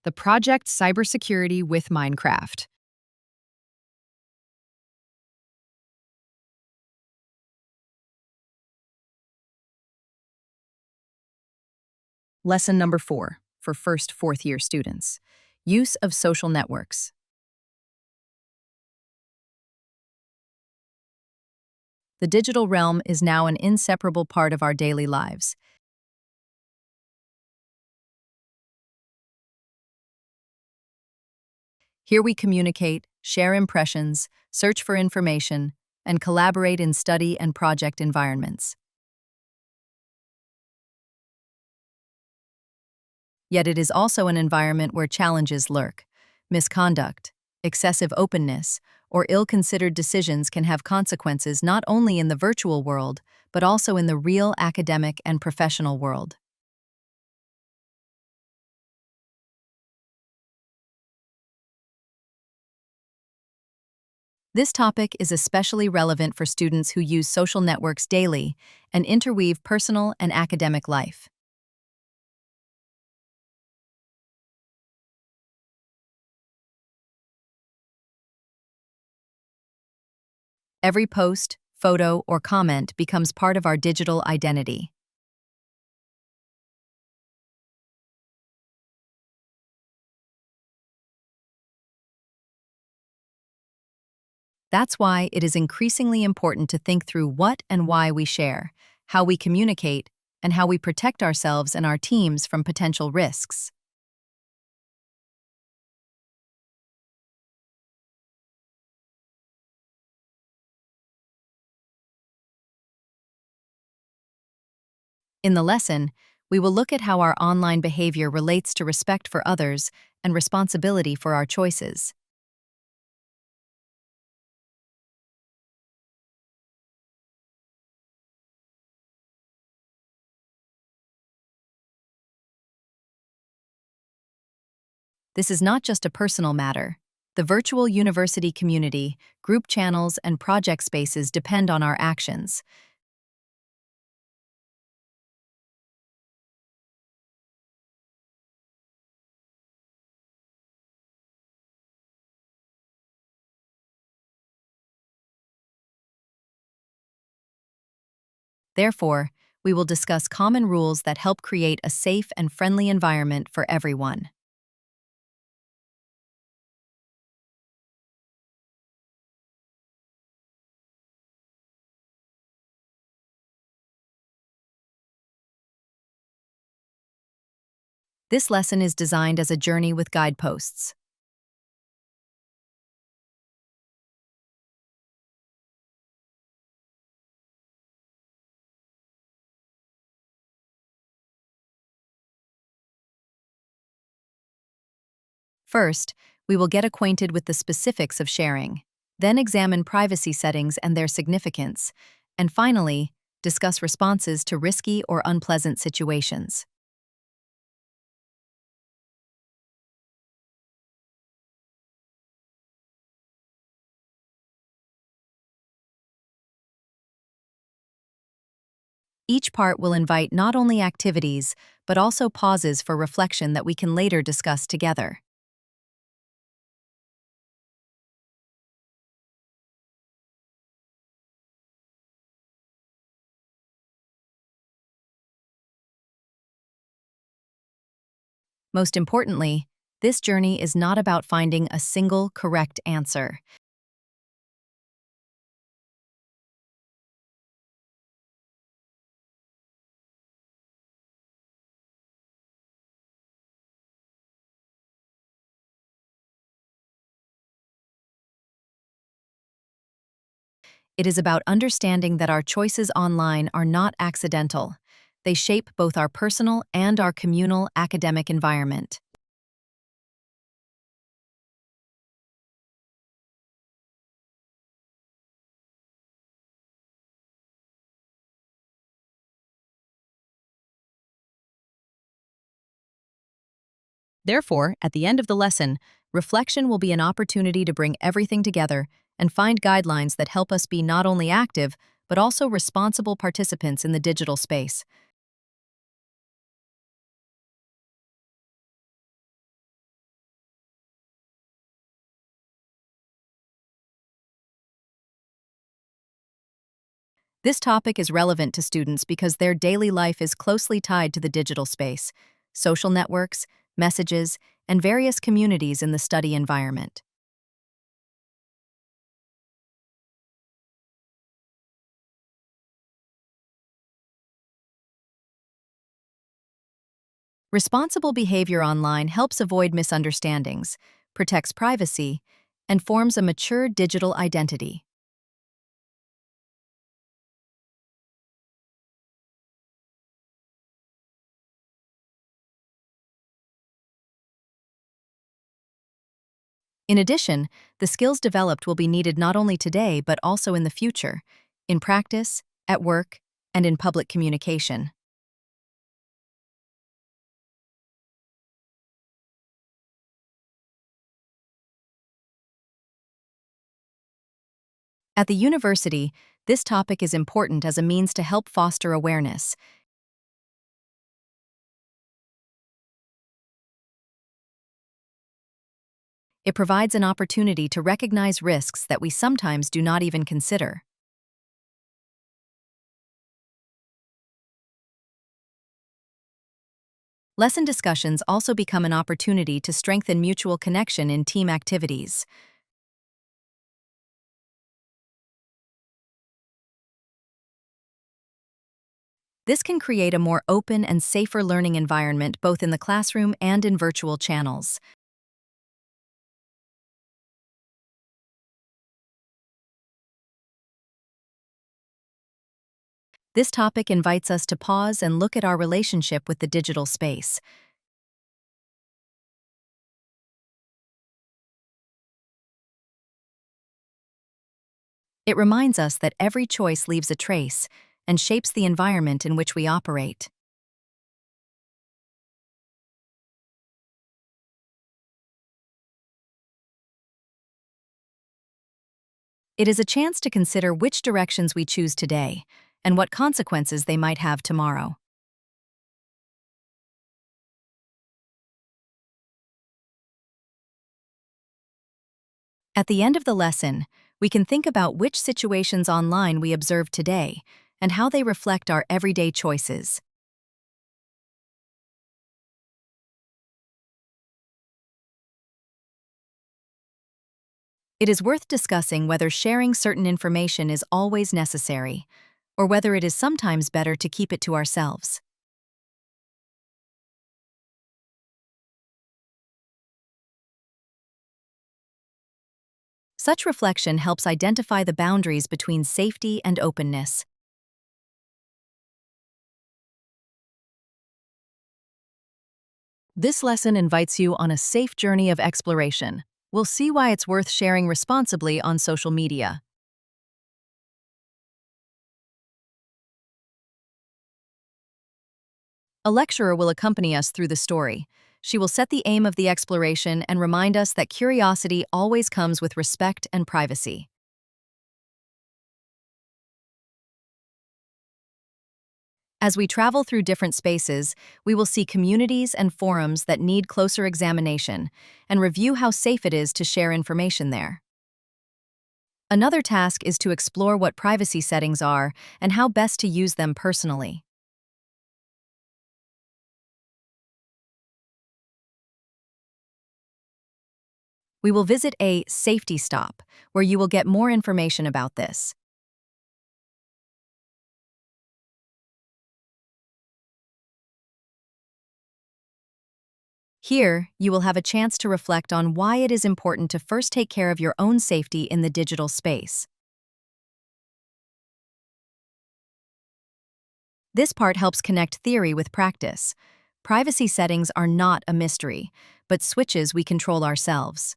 the Project Cybersecurity with Minecraft. Lesson number 4 for first, fourth year students. Use of social networks. The digital realm is now an inseparable part of our daily lives. Here we communicate, share impressions, search for information, and collaborate in study and project environments. Yet it is also an environment where challenges lurk. Misconduct, excessive openness, or ill-considered decisions can have consequences not only in the virtual world, but also in the real academic and professional world. This topic is especially relevant for students who use social networks daily and interweave personal and academic life. Every post, photo, or comment becomes part of our digital identity. That's why it is increasingly important to think through what and why we share, how we communicate, and how we protect ourselves and our teams from potential risks. In the lesson, we will look at how our online behavior relates to respect for others and responsibility for our choices. This is not just a personal matter. The virtual university community, group channels, and project spaces depend on our actions. Therefore, we will discuss common rules that help create a safe and friendly environment for everyone. This lesson is designed as a journey with guideposts. First, we will get acquainted with the specifics of sharing, then examine privacy settings and their significance, and finally, discuss responses to risky or unpleasant situations. Each part will invite not only activities, but also pauses for reflection that we can later discuss together. Most importantly, this journey is not about finding a single correct answer. It is about understanding that our choices online are not accidental. They shape both our personal and our communal academic environment. Therefore, at the end of the lesson, reflection will be an opportunity to bring everything together and find guidelines that help us be not only active, but also responsible participants in the digital space. This topic is relevant to students because their daily life is closely tied to the digital space, social networks, messages, and various communities in the study environment. Responsible behavior online helps avoid misunderstandings, protects privacy, and forms a mature digital identity. In addition, the skills developed will be needed not only today but also in the future, in practice, at work, and in public communication. At the university, this topic is important as a means to help foster awareness. It provides an opportunity to recognize risks that we sometimes do not even consider. Lesson discussions also become an opportunity to strengthen mutual connection in team activities. This can create a more open and safer learning environment both in the classroom and in virtual channels. This topic invites us to pause and look at our relationship with the digital space. It reminds us that every choice leaves a trace and shapes the environment in which we operate. It is a chance to consider which directions we choose today and what consequences they might have tomorrow. At the end of the lesson, we can think about which situations online we observed today and how they reflect our everyday choices. It is worth discussing whether sharing certain information is always necessary, or whether it is sometimes better to keep it to ourselves. Such reflection helps identify the boundaries between safety and openness. This lesson invites you on a safe journey of exploration. We'll see why it's worth sharing responsibly on social media. A lecturer will accompany us through the story. She will set the aim of the exploration and remind us that curiosity always comes with respect and privacy. As we travel through different spaces, we will see communities and forums that need closer examination and review how safe it is to share information there. Another task is to explore what privacy settings are and how best to use them personally. We will visit a safety stop, where you will get more information about this. Here, you will have a chance to reflect on why it is important to first take care of your own safety in the digital space. This part helps connect theory with practice. Privacy settings are not a mystery, but switches we control ourselves.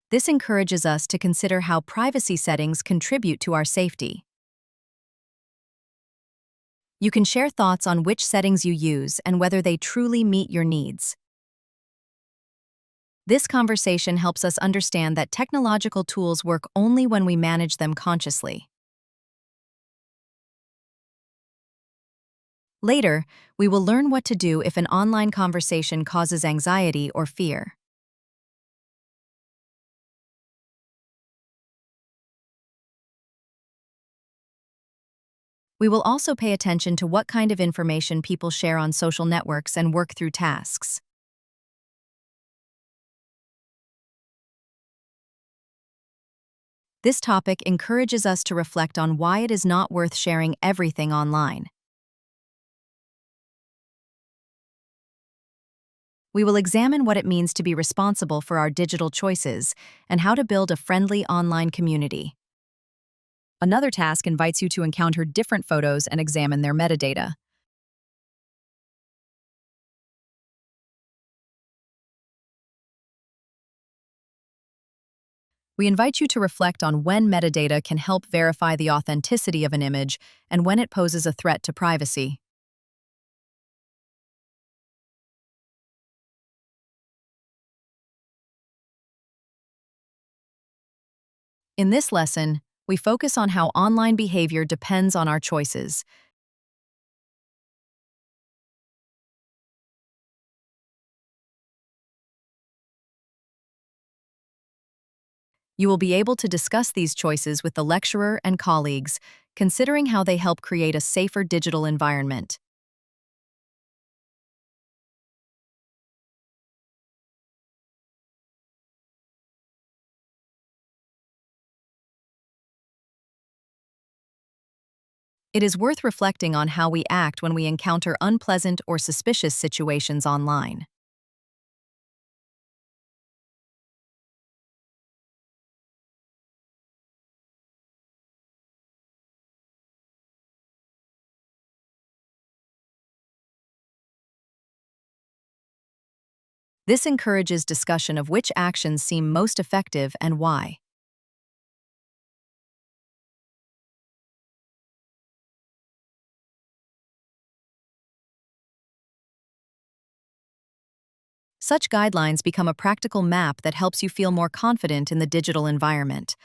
This encourages us to consider how privacy settings contribute to our safety. You can share thoughts on which settings you use and whether they truly meet your needs. This conversation helps us understand that technological tools work only when we manage them consciously. Later, we will learn what to do if an online conversation causes anxiety or fear. We will also pay attention to what kind of information people share on social networks and work through tasks. This topic encourages us to reflect on why it is not worth sharing everything online. We will examine what it means to be responsible for our digital choices and how to build a friendly online community. Another task invites you to encounter different photos and examine their metadata. We invite you to reflect on when metadata can help verify the authenticity of an image and when it poses a threat to privacy. In this lesson, we focus on how online behavior depends on our choices. You will be able to discuss these choices with the lecturer and colleagues, considering how they help create a safer digital environment. It is worth reflecting on how we act when we encounter unpleasant or suspicious situations online. This encourages discussion of which actions seem most effective and why. Such guidelines become a practical map that helps you feel more confident in the digital environment.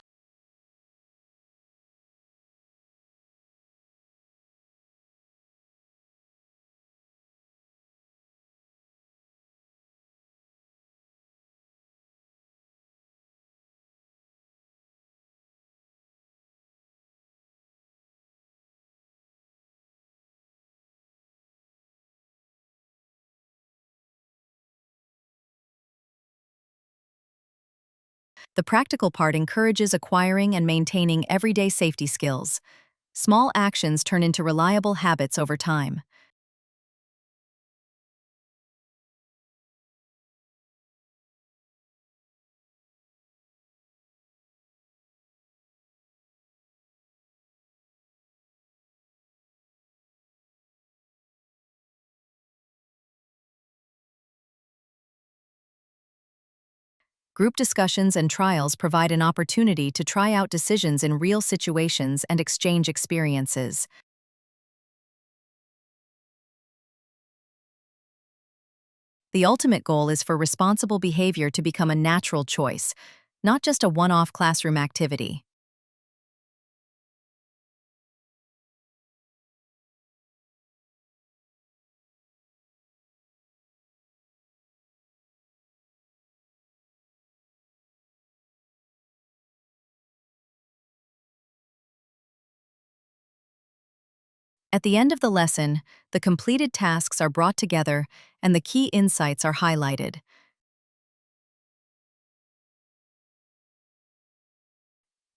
The practical part encourages acquiring and maintaining everyday safety skills. Small actions turn into reliable habits over time. Group discussions and trials provide an opportunity to try out decisions in real situations and exchange experiences. The ultimate goal is for responsible behavior to become a natural choice, not just a one-off classroom activity. At the end of the lesson, the completed tasks are brought together and the key insights are highlighted.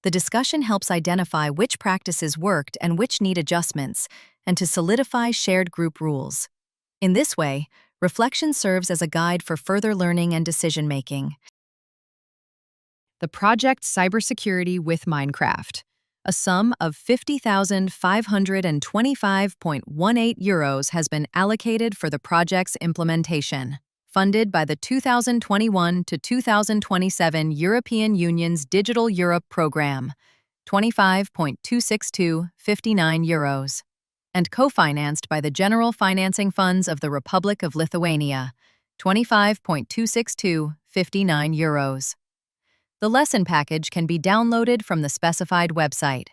The discussion helps identify which practices worked and which need adjustments, and to solidify shared group rules. In this way, reflection serves as a guide for further learning and decision-making. The project Cybersecurity with Minecraft. A sum of €50,525.18 has been allocated for the project's implementation, funded by the 2021 to 2027 European Union's Digital Europe Programme, €25.26259, and co-financed by the General Financing Funds of the Republic of Lithuania, €25.26259. The lesson package can be downloaded from the specified website.